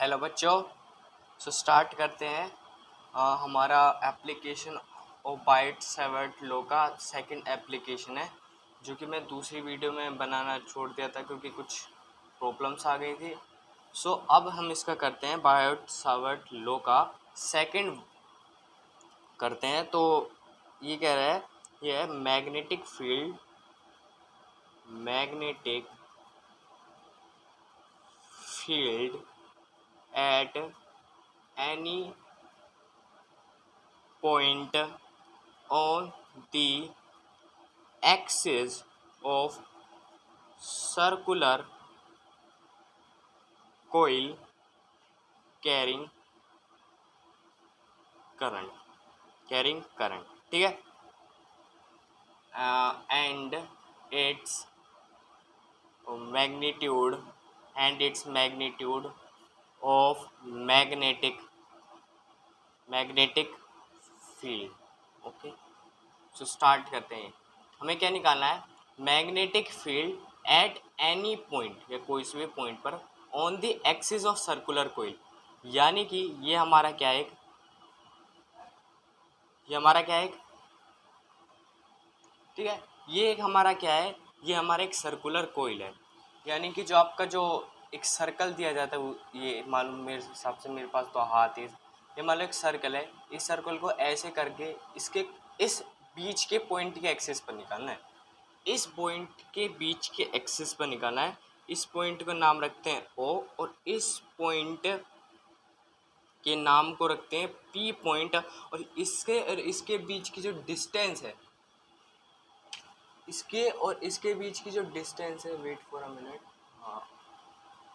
Hello बच्चों। Start करते हैं हमारा एप्लीकेशन ऑफ बाइट सेवर्ट लो का सेकंड एप्लीकेशन है, जो कि मैं दूसरी वीडियो में बनाना छोड़ दिया था क्योंकि कुछ प्रॉब्लम्स आ गई थी। अब हम इसका करते हैं बाइट सेवर्ट लो का सेकंड करते हैं। तो ये कह रहा है, ये है magnetic field at any point on the axis of circular coil carrying current, ठीक है। and its magnitude of magnetic field. Okay, start करते हैं। हमें क्या निकालना है? Magnetic field at any point, या कोई से भी पॉइंट पर, on the axis of circular coil. यानी कि ये हमारा क्या है, ठीक है, ये एक हमारा क्या है, ये हमारा एक सर्कुलर कोइल है। यानी कि जो आपका जो एक सर्कल दिया जाता है, ये मालूम मेरे हिसाब से, मेरे पास तो हाथ है, ये मान लो एक सर्कल है। इस सर्कल को ऐसे करके इसके इस बीच के पॉइंट के एक्सिस पर निकालना है। इस पॉइंट के बीच के एक्सिस पर निकालना है। इस पॉइंट का नाम रखते हैं O, और इस पॉइंट के नाम को रखते हैं P पॉइंट। और इसके बीच की जो डिस्टेंस है, इसके और इसके बीच की जो डिस्टेंस है, वेट फॉर अ मिनट, हाँ,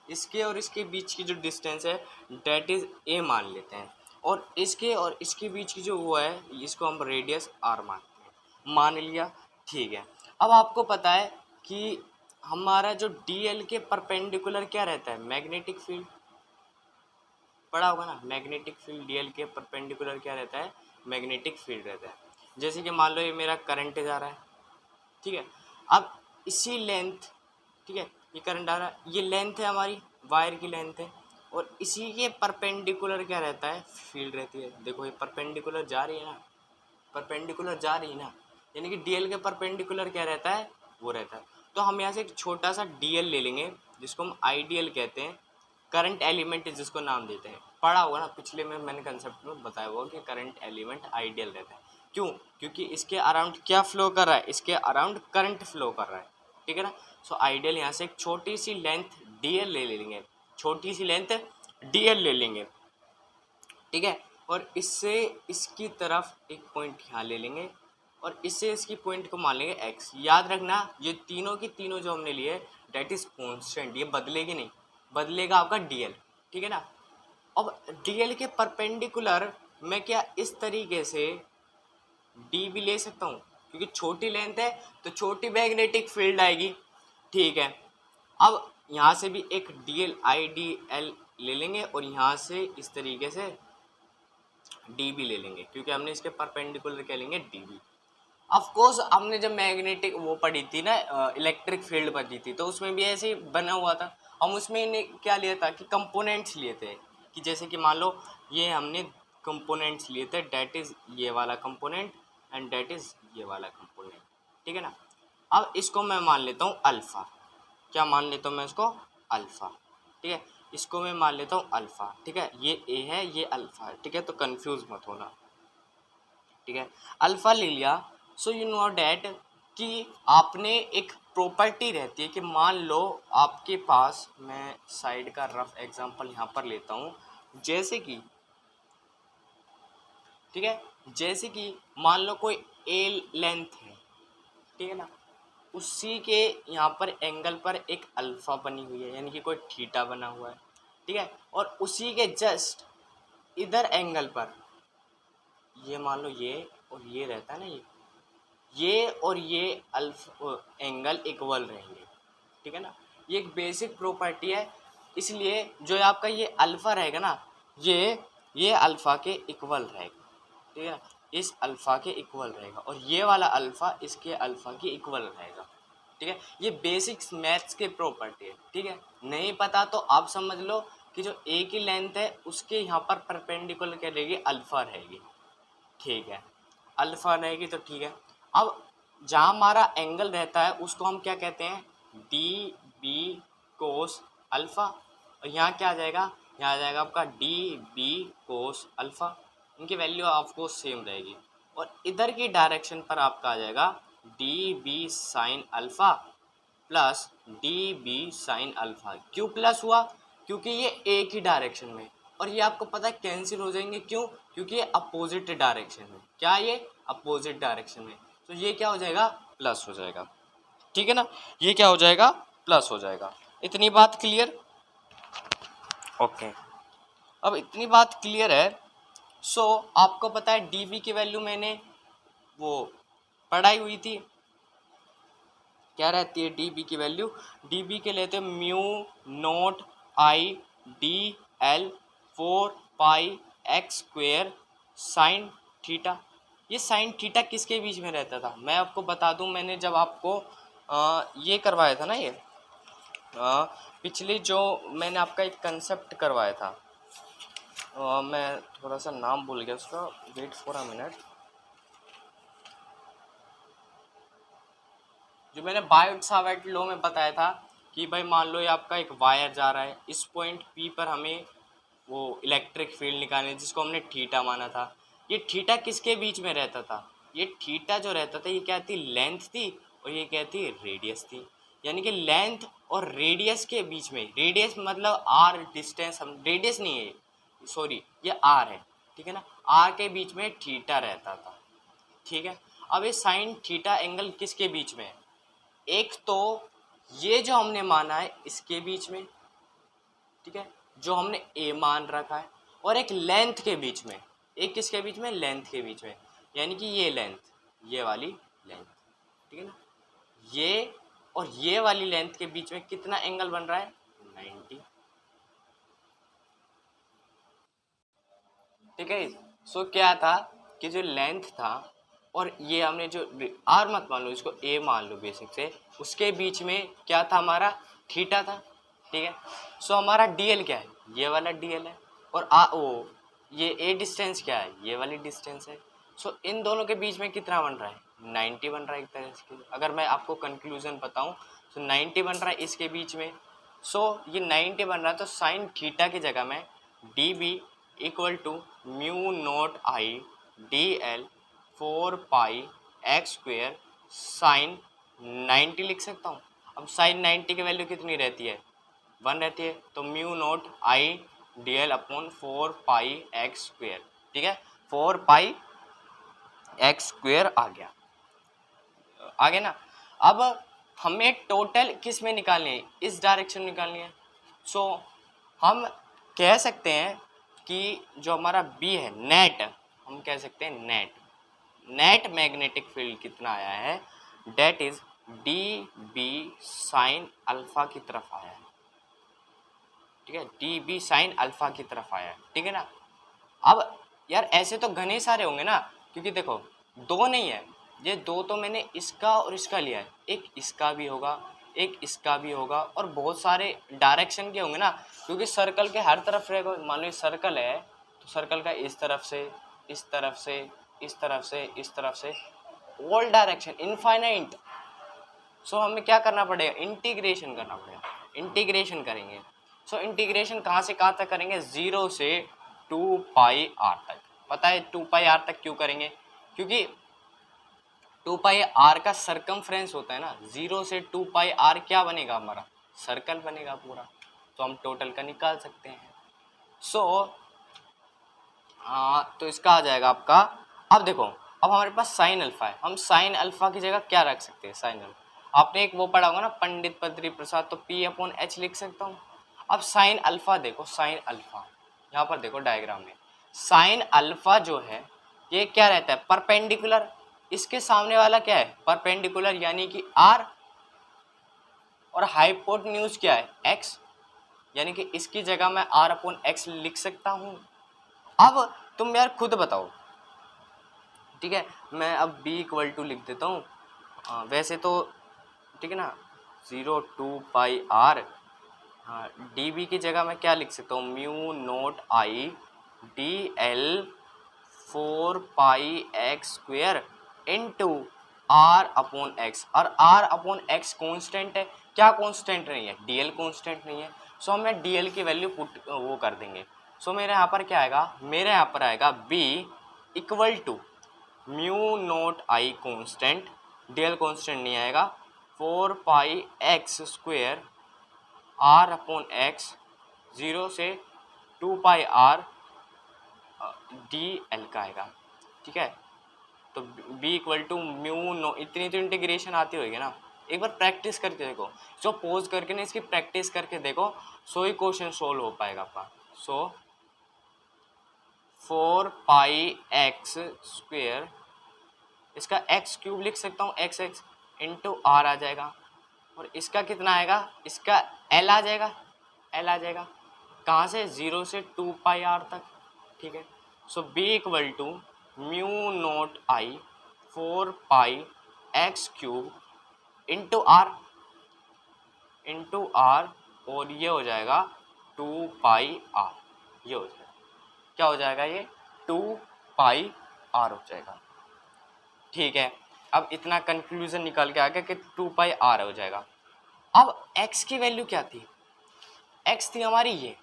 इसके और इसके बीच की जो डिस्टेंस है डेट इज A मान लेते हैं। और इसके बीच की जो वो है, इसको हम रेडियस R मानते हैं। मान लिया, ठीक है। अब आपको पता है कि हमारा जो DL के परपेंडिकुलर क्या रहता है, मैग्नेटिक फील्ड। पढ़ा होगा ना, मैग्नेटिक फील्ड DL के परपेंडिकुलर क्या रहता है, मैग्नेटिक फील्ड रहता है। जैसे कि मान लो ये मेरा करंट जा रहा है, ठीक है। अब इसी लेंथ, ठीक है, ये करंट आ रहा है, ये लेंथ है हमारी, वायर की लेंथ है, और इसी के परपेंडिकुलर क्या रहता है, फील्ड रहती है। देखो ये परपेंडिकुलर जा रही है ना, यानी कि DL के परपेंडिकुलर क्या रहता है, वो रहता है। तो हम यहाँ से एक छोटा सा DL ले लेंगे, जिसको हम आइडियल कहते हैं, करंट एलिमेंट जिसको नाम देते हैं। पढ़ा होगा ना, पिछले में मैंने कंसेप्ट में बताया हुआ कि करंट एलिमेंट आइडियल रहता है। क्यों? क्योंकि इसके अराउंड क्या फ्लो कर रहा है, इसके अराउंड करंट फ्लो कर रहा है, ठीक है ना। आइडियल यहाँ से एक छोटी सी लेंथ DL ले लेंगे, ठीक है। और इससे इसकी तरफ एक पॉइंट यहाँ ले लेंगे, और इससे इसकी पॉइंट को मान लेंगे X। याद रखना, ये तीनों की तीनों जो हमने लिए डेट इज कॉन्स्टेंट, ये बदलेगी नहीं, बदलेगा आपका DL, ठीक है ना। अब DL के परपेंडिकुलर मैं क्या इस तरीके से D भी ले सकता हूँ, क्योंकि छोटी लेंथ है तो छोटी मैग्नेटिक फील्ड आएगी, ठीक है। अब यहाँ से भी एक IDL ले लेंगे, और यहाँ से इस तरीके से D भी ले लेंगे, क्योंकि हमने इसके परपेंडिकुलर क्या लेंगे, DB। ऑफ कोर्स हमने जब मैग्नेटिक वो पढ़ी थी ना, इलेक्ट्रिक फील्ड पढ़ी थी, तो उसमें भी ऐसे ही बना हुआ था। हम उसमें क्या लिया था कि कंपोनेंट्स लिए थे, कि जैसे कि मान लो ये हमने कंपोनेंट्स लिए थे, डेट इज ये वाला कंपोनेंट एंड डेट इज ये वाला कंपोनेंट, ठीक है ना। अब इसको मैं मान लेता हूँ अल्फ़ा। क्या मान लेता हूँ मैं इसको? अल्फ़ा, ठीक है। इसको मैं मान लेता हूँ अल्फ़ा, ठीक है। ये A है, ये अल्फ़ा है, ठीक है। तो कंफ्यूज मत होना, ठीक है। अल्फ़ा ले लिया। यू नो डैट कि आपने एक प्रॉपर्टी रहती है कि मान लो आपके पास, मैं साइड का रफ एग्जांपल यहाँ पर लेता हूँ, जैसे कि, ठीक है, जैसे कि मान लो कोई A लेंथ है, ठीक है ना, उसी के यहाँ पर एंगल पर एक अल्फ़ा बनी हुई है, यानी कि कोई थीटा बना हुआ है, ठीक है। और उसी के जस्ट इधर एंगल पर, ये मान लो ये और ये रहता है ना, ये और ये अल्फा एंगल इक्वल रहेंगे, ठीक है ना। ये एक बेसिक प्रॉपर्टी है, इसलिए जो आपका ये अल्फ़ा रहेगा ना, ये अल्फ़ा के इक्वल रहेगा, ठीक है ना। इस अल्फ़ा के इक्वल रहेगा, और ये वाला अल्फ़ा इसके अल्फ़ा के इक्वल रहेगा, ठीक है। ये बेसिक्स मैथ्स के प्रॉपर्टी है, ठीक है। नहीं पता तो आप समझ लो कि जो ए की लेंथ है उसके यहाँ पर परपेंडिकुलर क्या रहेगी, अल्फा रहेगी। ठीक है, अल्फा रहेगी तो ठीक है। अब जहाँ हमारा एंगल रहता है उसको हम क्या कहते हैं, डी बी कोस अल्फा। और यहाँ क्या आ जाएगा, यहाँ आ जाएगा आपका डी बी कोस अल्फा। इनकी वैल्यू आपको सेम रहेगी। और इधर की डायरेक्शन पर आपका आ जाएगा D B sine alpha plus D B sine alpha. क्यों प्लस हुआ, क्योंकि ये एक ही डायरेक्शन में, और ये आपको पता है कैंसिल हो जाएंगे। क्यों, क्योंकि ये अपोजिट डायरेक्शन में, क्या ये अपोजिट डायरेक्शन में, तो ये क्या हो जाएगा, प्लस हो जाएगा। ठीक है ना, ये क्या हो जाएगा, प्लस हो जाएगा। इतनी बात क्लियर, ओके। अब इतनी बात क्लियर है। सो आपको पता है डीबी की वैल्यू मैंने वो पढ़ाई हुई थी, क्या रहती है डीबी की वैल्यू, डीबी के लेते हैं mu naught I D L 4 pi x square sine theta. ये साइन थीटा किसके बीच में रहता था, मैं आपको बता दूं, मैंने जब आपको ये करवाया था ना, ये पिछले जो मैंने आपका एक कंसेप्ट करवाया था, मैं थोड़ा सा नाम भूल गया उसका, वेट फॉर अ मिनट। जो मैंने बायोट सावर्ट लॉ में बताया था कि भाई मान लो ये आपका एक वायर जा रहा है, इस पॉइंट पी पर हमें वो इलेक्ट्रिक फील्ड निकालनी है जिसको हमने थीटा माना था। ये थीटा किसके बीच में रहता था, ये थीटा जो रहता था ये क्या थी, लेंथ थी, और ये क्या थी, रेडियस थी। यानी कि लेंथ और रेडियस के बीच में, रेडियस मतलब आर डिस्टेंस, हम रेडियस नहीं है सॉरी ये आर है, ठीक है ना, आर के बीच में थीटा रहता था। ठीक है, अब ये साइन थीटा एंगल किसके बीच में है, एक तो ये जो हमने माना है इसके बीच में, ठीक है, जो हमने ए मान रखा है, और एक लेंथ के बीच में, एक किसके बीच में, लेंथ के बीच में, यानी कि ये लेंथ, ये वाली लेंथ, ठीक है ना, ये और ये वाली लेंथ के बीच में कितना एंगल बन रहा है, 90। ठीक है, सो क्या था कि जो लेंथ था और ये हमने जो आर मत मान लो, इसको ए मान लो बेसिक से, उसके बीच में क्या था, हमारा थीटा था। ठीक है, सो हमारा डीएल क्या है, ये वाला डीएल है, और ओ ये ए डिस्टेंस क्या है, ये वाली डिस्टेंस है। सो इन दोनों के बीच में कितना बन रहा है, 90 बन रहा है एक तरह से। अगर मैं आपको कंक्लूजन बताऊं तो 90 बन रहा है इसके बीच में। सो ये 90 बन रहा है, तो साइन थीटा की जगह में D B equal to mu naught I D L 4 pi x square sine 90 लिख सकता हूँ। अब साइन 90 की वैल्यू कितनी रहती है, 1 रहती है, तो mu naught I D L upon 4 pi x square. ठीक है, 4 पाई एक्स स्क्वेयर आ गया, आगे ना। अब हमें टोटल किस में निकालनी है, इस डायरेक्शन में निकालनी है। सो हम कह सकते हैं कि जो हमारा बी है नेट, हम कह सकते हैं नेट मैग्नेटिक फील्ड कितना आया है, that is D B sine alpha की तरफ आया है। ठीक है, डी बी साइन अल्फा की तरफ आया है। ठीक है ना, अब यार ऐसे तो घने सारे होंगे ना, क्योंकि देखो दो नहीं है, ये दो तो मैंने इसका और इसका लिया है, एक इसका भी होगा, एक इसका भी होगा, और बहुत सारे डायरेक्शन के होंगे ना, क्योंकि सर्कल के हर तरफ रहेगा। मान लो ये सर्कल है तो सर्कल का इस तरफ से, इस तरफ से, इस तरफ से, इस तरफ से, ऑल डायरेक्शन इनफाइनाइट। सो हमें क्या करना पड़ेगा, इंटीग्रेशन करना पड़ेगा, इंटीग्रेशन करेंगे। सो इंटीग्रेशन कहाँ से कहाँ तक करेंगे, 0 से 2 पाई आर तक। पता है 2 पाई आर तक क्यों करेंगे, क्योंकि 2 पाई आर का सरकमफ्रेंस होता है ना, 0 से 2 पाई आर क्या बनेगा, हमारा सर्कल बनेगा पूरा, तो हम टोटल का निकाल सकते हैं। सो तो इसका आ जाएगा आपका, अब देखो अब हमारे पास साइन अल्फा है, हम साइन अल्फा की जगह क्या रख सकते हैं, साइन अल्फा, आपने एक वो पढ़ा होगा ना पंडित बद्री प्रसाद, तो पी अपॉन एच लिख सकता हूँ। अब साइन अल्फा देखो, साइन अल्फा यहाँ पर देखो डायग्राम में, साइन अल्फा जो है ये क्या रहता है, परपेंडिकुलर, इसके सामने वाला क्या है, परपेंडिकुलर यानी कि आर, और हाइपोटेन्यूज क्या है, एक्स, यानी कि इसकी जगह मैं आर अपॉन एक्स लिख सकता हूँ। अब तुम यार खुद बताओ, ठीक है, मैं अब b इक्वल टू लिख देता हूँ, वैसे तो ठीक है ना, 0 2 पाई आर हाँ, डी बी की जगह मैं क्या लिख सकता हूँ, mu naught I D L 4πx² into R upon X. और आर अपॉन एक्स कॉन्स्टेंट है, क्या कॉन्स्टेंट नहीं है, डी एल कॉन्स्टेंट नहीं है। सो हमें डी एल की वैल्यू पुट वो कर देंगे। सो मेरे यहाँ पर क्या आएगा, मेरे यहाँ पर आएगा B equal to mu naught I constant, D L constant नहीं आएगा, 4πx² आर अपॉन एक्स 0 से 2πr डी एल का आएगा। ठीक है, तो b equal to mu no, इतनी तो इंटीग्रेशन आती होगी ना, एक बार प्रैक्टिस करके देखो। सो पोज करके ना इसकी प्रैक्टिस करके देखो, सो ही क्वेश्चन सोल्व हो पाएगा आपका। सो 4πx², इसका x क्यूब लिख सकता हूँ, x इंटू आर आ जाएगा। और इसका कितना आएगा, इसका l आ जाएगा, l आ जाएगा कहाँ से, 0 से 2πr तक। ठीक है, so b equal to mu naught i 4πx³ into r और ये हो जाएगा 2πr, ये हो जाएगा, क्या हो जाएगा ये 2πr हो जाएगा। ठीक है, अब इतना कंक्लूजन निकाल के आ गया कि 2πr हो जाएगा। अब x की वैल्यू क्या थी, x थी हमारी ये।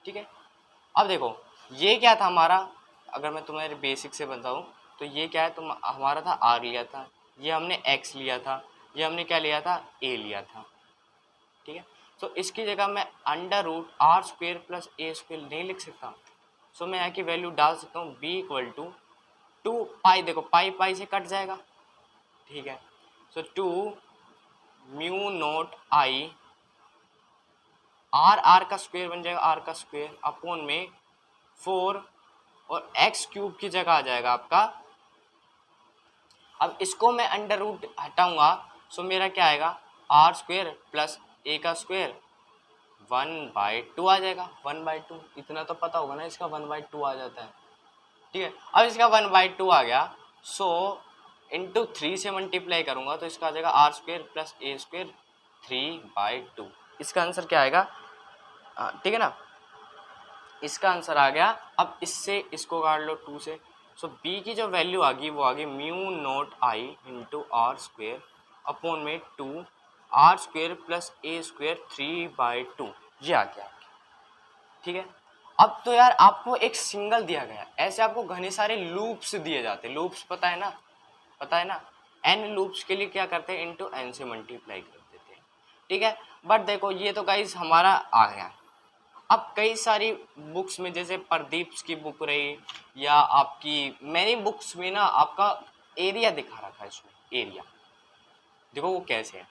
ठीक है, अब देखो ये क्या था हमारा, अगर मैं तुम्हारे बेसिक से बताऊं तो ये क्या है, तुम हमारा था r लिया था, ये हमने x लिया था, ये हमने क्या लिया था, a लिया था। ठीक है, तो इसकी जगह मैं √r² + a² नहीं लिख सकता। सो मैं यहाँ की वैल्यू डाल सकता हूँ b इक्वल टू 2π, देखो पाई से कट जाएगा। ठीक है, सो 2 म्यू नोट आई, r का स्क्वायर बन जाएगा, r का स्क्वायर अपॉन में 4 और x³ की जगह आ जाएगा आपका। अब इसको मैं √ हटाऊंगा, सो मेरा क्या आएगा, r² + a का स्क्वायर 1/2 आ जाएगा, 1/2। इतना तो पता होगा ना, इसका 1/2 आ जाता है। ठीक है, अब इसका 1/2 आ गया, सो इंटू 3 से मल्टीप्लाई करूंगा तो इसका आ जाएगा r² + a² 3/2। इसका आंसर क्या आएगा, ठीक है ना, इसका आंसर आ गया। अब इससे इसको काट लो 2 से, सो b की जो वैल्यू आ गई वो आ गई म्यू नोट आई इंटू r² अपॉन में 2 r² + a² 3/2, ये आ गया। ठीक है, अब तो यार आपको एक सिंगल दिया गया, ऐसे आपको घने सारे लूप्स दिए जाते हैं। लूप्स पता है ना, n लूप्स के लिए क्या करते हैं, इंटू n से मल्टीप्लाई कर देते हैं। ठीक है, बट देखो ये तो गाइस हमारा आ गया। अब कई सारी बुक्स में, जैसे प्रदीप की बुक रही या आपकी मैनी बुक्स में ना, आपका एरिया दिखा रखा है, इसमें एरिया देखो वो कैसे है,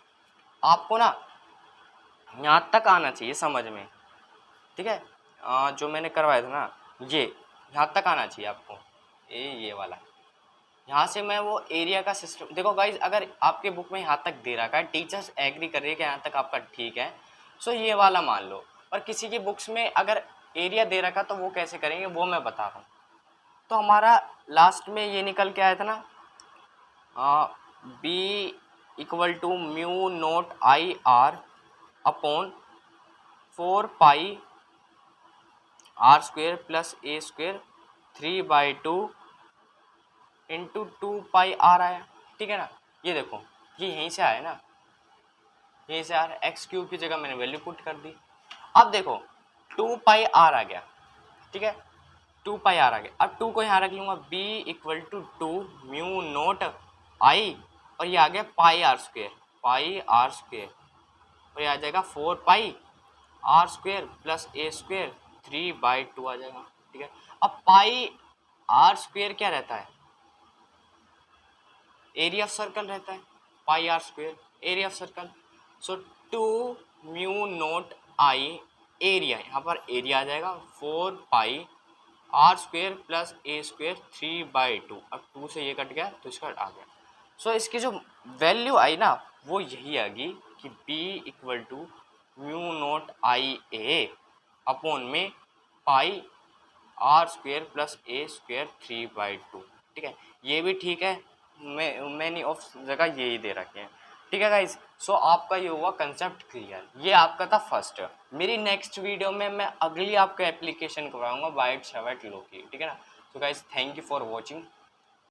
आपको ना यहाँ तक आना चाहिए समझ में। ठीक है, जो मैंने करवाया था ना, ये यहाँ तक आना चाहिए आपको, ये वाला, यहाँ से मैं वो एरिया का सिस्टम देखो गाइज, अगर आपके बुक में यहाँ तक दे रखा है, टीचर्स एग्री कर रही है कि यहाँ तक आपका ठीक है, सो ये वाला मान लो। और किसी की बुक्स में अगर एरिया दे रखा तो वो कैसे करेंगे वो मैं बता रहा हूँ। तो हमारा लास्ट में ये निकल के आया था ना, b equal to mu naught i r upon 4πr² + a² 3/2 into 2πr आया। ठीक है ना, ये देखो ये यहीं से आया ना, यहीं से आ रहा है, x³ की जगह मैंने वैल्यू पुट कर दी। अब देखो 2πr आ गया। ठीक है, 2πr आ गया। अब 2 को यहाँ रख लूँगा, b equal to 2 mu naught I, और ये आ गया πr², और ये आ जाएगा 4πr² + a² 3/2 आ जाएगा। ठीक है, अब πr² क्या रहता है, एरिया ऑफ सर्कल रहता है, πr² area of circle. So 2 mu naught eye area, यहाँ पर एरिया आ जाएगा 4πr² + a² 3/2। अब 2 से ये कट गया तो इसका आ गया। सो इसकी जो वैल्यू आई ना वो यही आ गई कि b equal to mu naught i a upon में πr² + a² 3/2। ठीक है, ये भी ठीक है, मैनी ऑफ जगह यही दे रखे हैं। ठीक है गाइस, सो आपका ये हुआ कंसेप्ट क्लियर, ये आपका था फर्स्ट। मेरी नेक्स्ट वीडियो में मैं अगली आपको एप्लीकेशन करवाऊंगा वाइट शेवेट लो की, ठीक है ना। So guys thank you for watching.